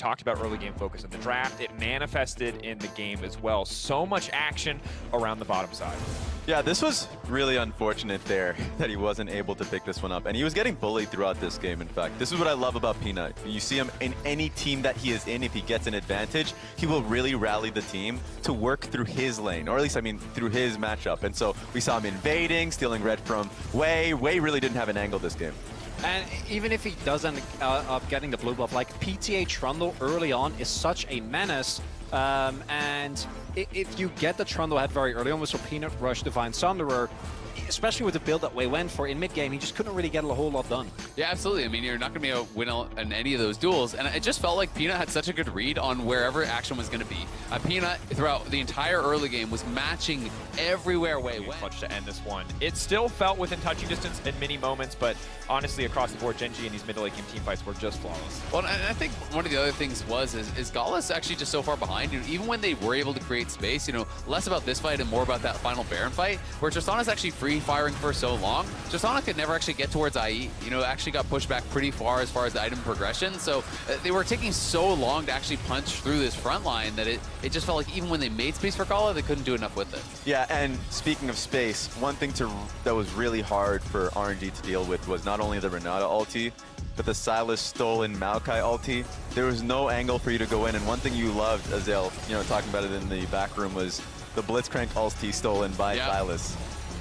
talked about early game focus in the draft. It manifested in the game as well. So much action around the bottom side. Yeah, this was really unfortunate there that he wasn't able to pick this one up. And he was getting bullied throughout this game, in fact. This is what I love about Peanut. You see him in any team that he is in, if he gets an advantage, he will really rally the team to work through his lane, or at least, I mean, through his matchup. And so we saw him invading, stealing red from Wei. Wei really didn't have an angle this game. And even if he does end up getting the blue buff, like PTA Trundle early on is such a menace. And if you get the Trundle head very early on with Peanut Rush Divine Sunderer, especially with the build that Wei went for in mid-game, he just couldn't really get a whole lot done. Yeah, absolutely. I mean, you're not going to be able to win in any of those duels. And it just felt like Peanut had such a good read on wherever action was going to be. Peanut, throughout the entire early game, was matching everywhere Wei went. Clutch to end this one. It still felt within touching distance in many moments, but honestly, across the board, Gen.G and these mid-to-late game team fights were just flawless. Well, and I think one of the other things is Gallus actually just so far behind. Even when they were able to create space, less about this fight and more about that final Baron fight, where Tristana's actually free-firing for so long. Tristana could never actually get towards IE. Actually got pushed back pretty far as the item progression. So they were taking so long to actually punch through this front line that it just felt like even when they made space for Gala, they couldn't do enough with it. Yeah, and speaking of space, one thing that was really hard for RNG to deal with was not only the Renata ulti, but the Silas stolen Maokai ulti. There was no angle for you to go in, and one thing you loved, Azel, talking about it in the back room, was the Blitzcrank ulti stolen by Silas.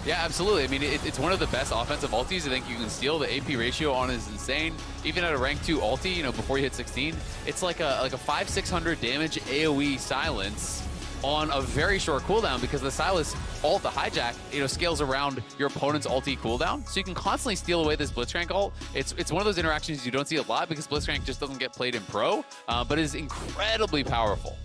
Yeah, absolutely. I mean, it's one of the best offensive ultis I think you can steal. The AP ratio on it is insane. Even at a rank 2 ulti, before you hit 16, it's like a 500-600 damage AoE silence on a very short cooldown, because the Silas ult, the hijack, scales around your opponent's ulti cooldown. So you can constantly steal away this Blitzcrank ult. It's one of those interactions you don't see a lot because Blitzcrank just doesn't get played in pro, but is incredibly powerful.